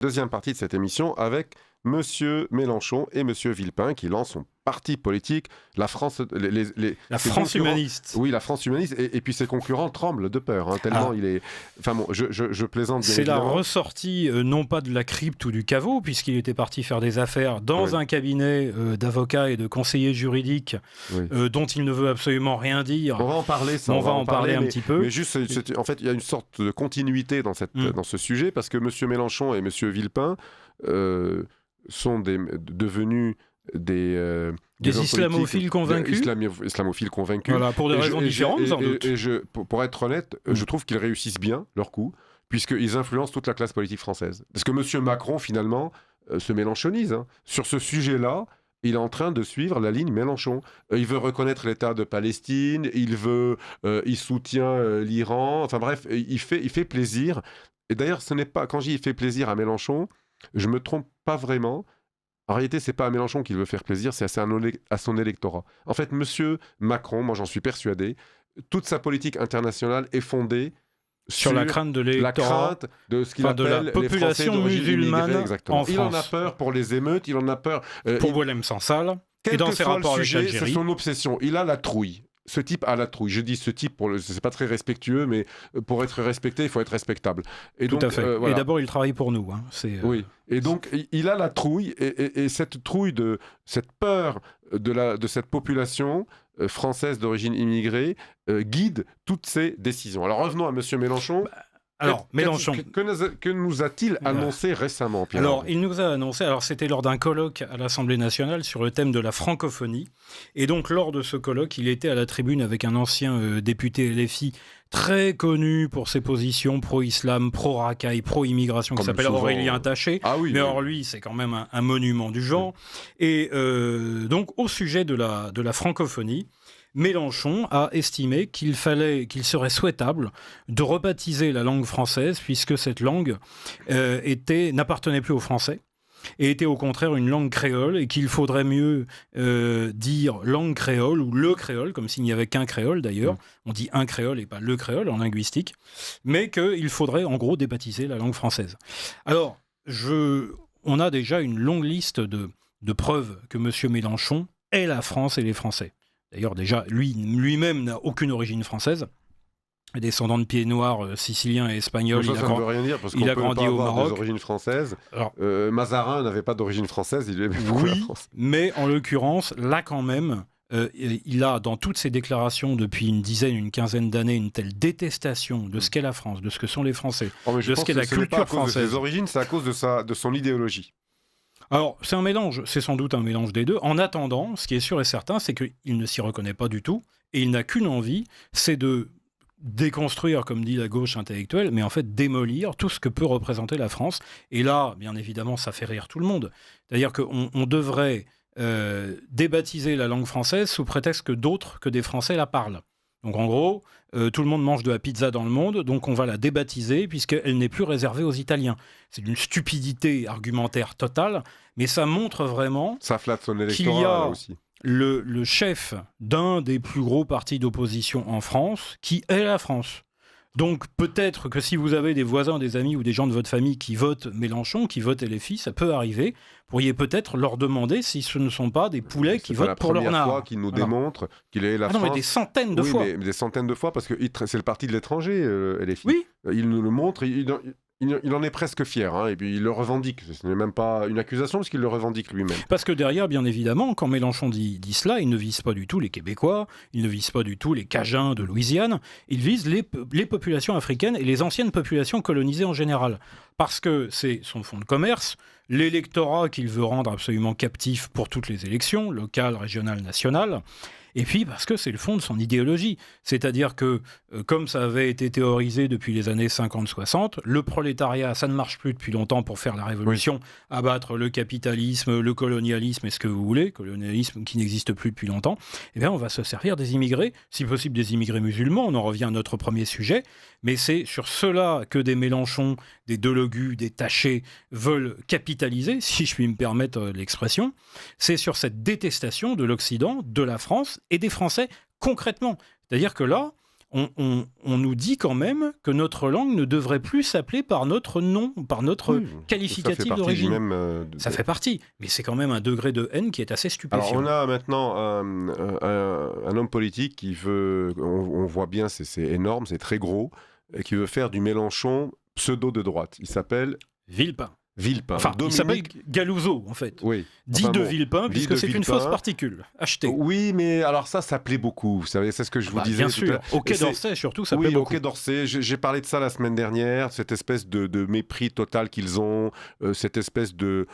deuxième partie de cette émission avec Monsieur Mélenchon et Monsieur Villepin qui lancent son parti politique, la France, la France humaniste. Oui, la France humaniste, et puis ses concurrents tremblent de peur, tellement il est... Enfin bon, je plaisante bien C'est évidemment. la ressortie, non pas de la crypte ou du caveau, puisqu'il était parti faire des affaires dans un cabinet d'avocats et de conseillers juridiques dont il ne veut absolument rien dire. On va en parler, ça. On va en parler un petit peu. Mais juste, en fait, il y a une sorte de continuité dans ce sujet, parce que Monsieur Mélenchon et Monsieur Villepin sont devenus des islamophiles convaincus. Islamophiles convaincus. Voilà, pour des raisons différentes, sans doute. Pour être honnête, je trouve qu'ils réussissent bien leur coup, puisqu'ils influencent toute la classe politique française. Parce que M. Macron, finalement, se mélenchonise. Sur ce sujet-là, il est en train de suivre la ligne Mélenchon. Il veut reconnaître l'État de Palestine, il soutient l'Iran, enfin bref, il fait plaisir. Et d'ailleurs, ce n'est pas, quand j'y fait plaisir à Mélenchon, je me trompe pas vraiment. En réalité, c'est pas à Mélenchon qu'il veut faire plaisir, c'est à son électorat. En fait, Monsieur Macron, moi j'en suis persuadé, toute sa politique internationale est fondée sur la crainte de l'électorat, de ce qu'il appelle la population musulmane en France. Il en a peur pour les émeutes, il en a peur pour Boualem Sansal. Et dans ses rapports avec l'Algérie, c'est son obsession. Il a la trouille. Ce type a la trouille. Je dis ce type, c'est pas très respectueux, mais pour être respecté, il faut être respectable. Et tout donc, à fait. Voilà. Et d'abord, il travaille pour nous. Oui. Et donc, il a la trouille, et cette trouille, cette peur de cette population française d'origine immigrée guide toutes ses décisions. Alors revenons à Monsieur Mélenchon. Alors, Mélenchon. Que nous a-t-il annoncé récemment, Pierre? Alors, il nous a annoncé, c'était lors d'un colloque à l'Assemblée nationale sur le thème de la francophonie. Et donc, lors de ce colloque, il était à la tribune avec un ancien député LFI très connu pour ses positions pro-islam, pro-racaille, pro-immigration, qui s'appelle Aurélien Taché. Ah oui, mais alors lui, c'est quand même un monument du genre. Et donc, au sujet de la francophonie, Mélenchon a estimé qu'il serait souhaitable de rebaptiser la langue française, puisque cette langue n'appartenait plus aux Français et était au contraire une langue créole, et qu'il faudrait mieux dire langue créole ou le créole, comme s'il n'y avait qu'un créole d'ailleurs. On dit un créole et pas le créole en linguistique, mais qu'il faudrait en gros débaptiser la langue française. Alors, on a déjà une longue liste de preuves que M. Mélenchon est la France et les Français. D'ailleurs, déjà, lui-même n'a aucune origine française. Descendant de pieds noirs siciliens et espagnols. Ça ne veut rien dire, parce qu'on peut grandi pas au avoir Maroc. des origines françaises. Alors, Mazarin n'avait pas d'origine française, il aimait beaucoup la France. Mais en l'occurrence, là quand même, il a dans toutes ses déclarations depuis une quinzaine d'années, une telle détestation de ce qu'est la France, de ce que sont les Français, de ce qu'est la culture française. De ses origines, c'est à cause de son idéologie. Alors, c'est sans doute un mélange des deux. En attendant, ce qui est sûr et certain, c'est qu'il ne s'y reconnaît pas du tout, et il n'a qu'une envie, c'est de déconstruire, comme dit la gauche intellectuelle, mais en fait démolir tout ce que peut représenter la France. Et là, bien évidemment, ça fait rire tout le monde. C'est-à-dire qu'on devrait débaptiser la langue française sous prétexte que d'autres que des Français la parlent. Donc en gros, tout le monde mange de la pizza dans le monde, donc on va la débaptiser puisqu'elle n'est plus réservée aux Italiens. C'est d'une stupidité argumentaire totale, mais ça montre vraiment ça flatte son électorat aussi. Le chef d'un des plus gros partis d'opposition en France, qui est la France. Donc peut-être que si vous avez des voisins, des amis ou des gens de votre famille qui votent Mélenchon, qui votent LFI, ça peut arriver. Vous pourriez peut-être leur demander si ce ne sont pas des poulets qui votent pour leur nard. C'est la première fois qu'il nous démontre qu'il est la France. Non, mais des centaines de fois. Oui, mais des centaines de fois, parce que c'est le parti de l'étranger, LFI. Oui. Il nous le montre, il en est presque fier, et puis il le revendique. Ce n'est même pas une accusation, parce qu'il le revendique lui-même. Parce que derrière, bien évidemment, quand Mélenchon dit cela, il ne vise pas du tout les Québécois, il ne vise pas du tout les Cajuns de Louisiane, il vise les populations africaines et les anciennes populations colonisées en général. Parce que c'est son fonds de commerce, l'électorat qu'il veut rendre absolument captif pour toutes les élections, locales, régionales, nationales, et puis parce que c'est le fond de son idéologie. C'est-à-dire que, comme ça avait été théorisé depuis les années 50-60, le prolétariat, ça ne marche plus depuis longtemps pour faire la révolution, abattre le capitalisme, le colonialisme et ce que vous voulez, colonialisme qui n'existe plus depuis longtemps, eh bien on va se servir des immigrés, si possible des immigrés musulmans, on en revient à notre premier sujet, mais c'est sur cela que des Mélenchon, des Delogu, des Taché veulent capitaliser, si je puis me permettre l'expression. C'est sur cette détestation de l'Occident, de la France et des Français concrètement. C'est-à-dire que là, on nous dit quand même que notre langue ne devrait plus s'appeler par notre nom, par notre qualificatif d'origine. Ça fait partie, mais c'est quand même un degré de haine qui est assez stupéfiant. Alors on a maintenant un homme politique qui veut, on voit bien, c'est énorme, c'est très gros, et qui veut faire du Mélenchon pseudo de droite. Il s'appelle Villepin. Enfin, il s'appelle Galouzeau, en fait. Oui. Dit de Villepin, puisque c'est une fausse particule, achetée. Oui, mais alors ça plaît beaucoup. Vous savez, c'est ce que je vous disais. Bien sûr. Au Quai d'Orsay, surtout, ça plaît beaucoup. Oui, au Quai d'Orsay. J'ai parlé de ça la semaine dernière, cette espèce de mépris total qu'ils ont, cette espèce de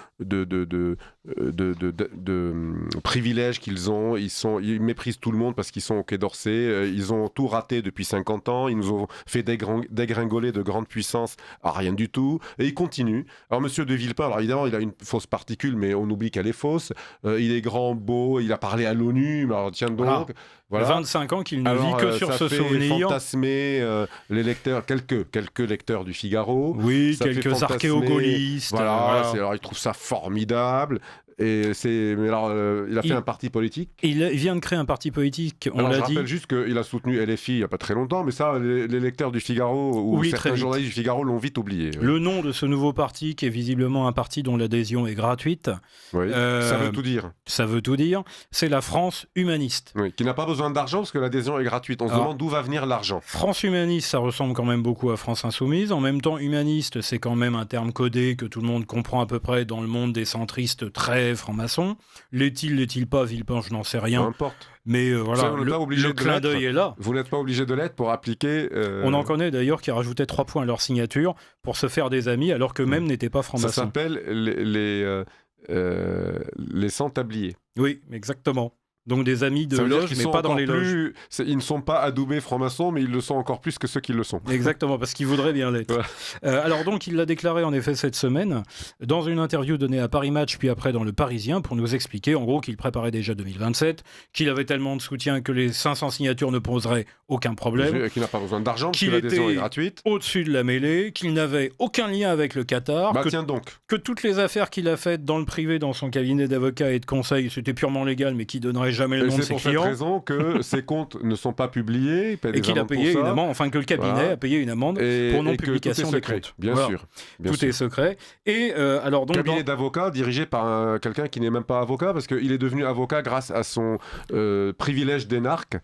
privilège qu'ils ont. Ils méprisent tout le monde parce qu'ils sont au Quai d'Orsay. Ils ont tout raté depuis 50 ans. Ils nous ont fait dégringoler de grandes puissances à rien du tout. Et ils continuent. Alors, monsieur de Villepin, alors évidemment, il a une fausse particule, mais on oublie qu'elle est fausse. Il est grand, beau, il a parlé à l'ONU, alors tiens donc. Voilà. 25 ans qu'il ne vit que sur ce souvenir. Ça fait fantasmer les lecteurs, quelques lecteurs du Figaro. Oui, quelques archéogolistes. Voilà. Alors ils trouvent ça formidable. Et mais alors, il a fait un parti politique. Il vient de créer un parti politique, on l'a dit. Je rappelle juste qu'il a soutenu LFI il n'y a pas très longtemps, mais ça, les lecteurs du Figaro ou certains journalistes du Figaro l'ont vite oublié. Le nom de ce nouveau parti, qui est visiblement un parti dont l'adhésion est gratuite. Oui, ça veut tout dire. Ça veut tout dire. C'est la France humaniste. Oui, qui n'a pas besoin d'argent parce que l'adhésion est gratuite. On se demande d'où va venir l'argent. France humaniste, ça ressemble quand même beaucoup à France insoumise. En même temps, humaniste, c'est quand même un terme codé que tout le monde comprend à peu près dans le monde des centristes très franc-maçon. L'est-il pas, Villepin, je n'en sais rien. Peu importe. Mais voilà, le clin d'œil est là. Vous n'êtes pas obligé de l'être pour appliquer... On en connaît d'ailleurs qui rajoutaient 3 points à leur signature pour se faire des amis alors qu'eux-mêmes n'étaient pas francs-maçons. Ça s'appelle les sans-tabliers. Oui, exactement. Donc des amis de loge, mais pas dans les loges. Ils ne sont pas adoubés francs-maçons, mais ils le sont encore plus que ceux qui le sont. Exactement, parce qu'ils voudraient bien l'être. Ouais. Alors donc, il l'a déclaré en effet cette semaine, dans une interview donnée à Paris Match, puis après dans Le Parisien, pour nous expliquer en gros qu'il préparait déjà 2027, qu'il avait tellement de soutien que les 500 signatures ne poseraient aucun problème. Qu'il n'a pas besoin d'argent, parce que l'adhésion est gratuite. Au-dessus de la mêlée, qu'il n'avait aucun lien avec le Qatar. Tiens donc. Que toutes les affaires qu'il a faites dans le privé, dans son cabinet d'avocats et de conseil, c'était purement légal, mais qui donnerait jamais le nom de ses clients. C'est pour cette raison que ses comptes ne sont pas publiés. Et qu'il a payé une amende, enfin que le cabinet a payé une amende pour non-publication des comptes. Bien sûr. Tout est secret. Et alors donc cabinet d'avocat dirigé par quelqu'un qui n'est même pas avocat, parce qu'il est devenu avocat grâce à son privilège d'énarque.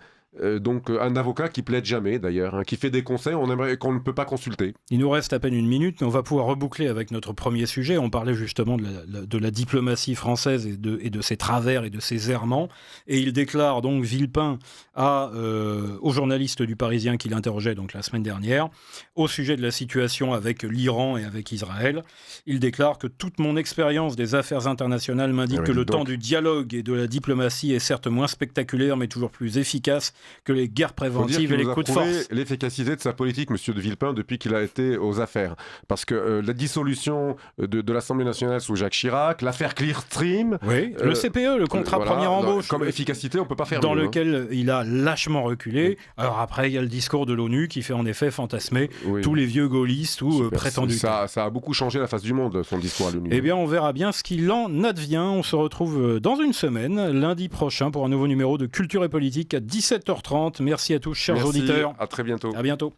Donc un avocat qui plaide jamais d'ailleurs, qui fait des conseils qu'on ne peut pas consulter. Il nous reste à peine une minute, mais on va pouvoir reboucler avec notre premier sujet. On parlait justement de la diplomatie française et de ses travers et de ses errements. Et il déclare donc, Villepin, aux journalistes du Parisien qui l'interrogeaient donc la semaine dernière, au sujet de la situation avec l'Iran et avec Israël. Il déclare que toute mon expérience des affaires internationales m'indique que le temps du dialogue et de la diplomatie est certes moins spectaculaire, mais toujours plus efficace que les guerres préventives et les coups de force. L'efficacité de sa politique, monsieur de Villepin, depuis qu'il a été aux affaires. Parce que la dissolution de l'Assemblée nationale sous Jacques Chirac, l'affaire Clearstream... Oui, le CPE, le contrat première embauche. Comme efficacité, on ne peut pas faire dans lequel il a lâchement reculé. Oui. Alors après, il y a le discours de l'ONU qui fait en effet fantasmer tous les vieux gaullistes ou prétendus. Ça a beaucoup changé la face du monde, son discours à l'ONU. Eh bien, on verra bien ce qu'il en advient. On se retrouve dans une semaine, lundi prochain, pour un nouveau numéro de Culture et Politique à 17h30. Merci à tous, chers auditeurs. À très bientôt. À bientôt.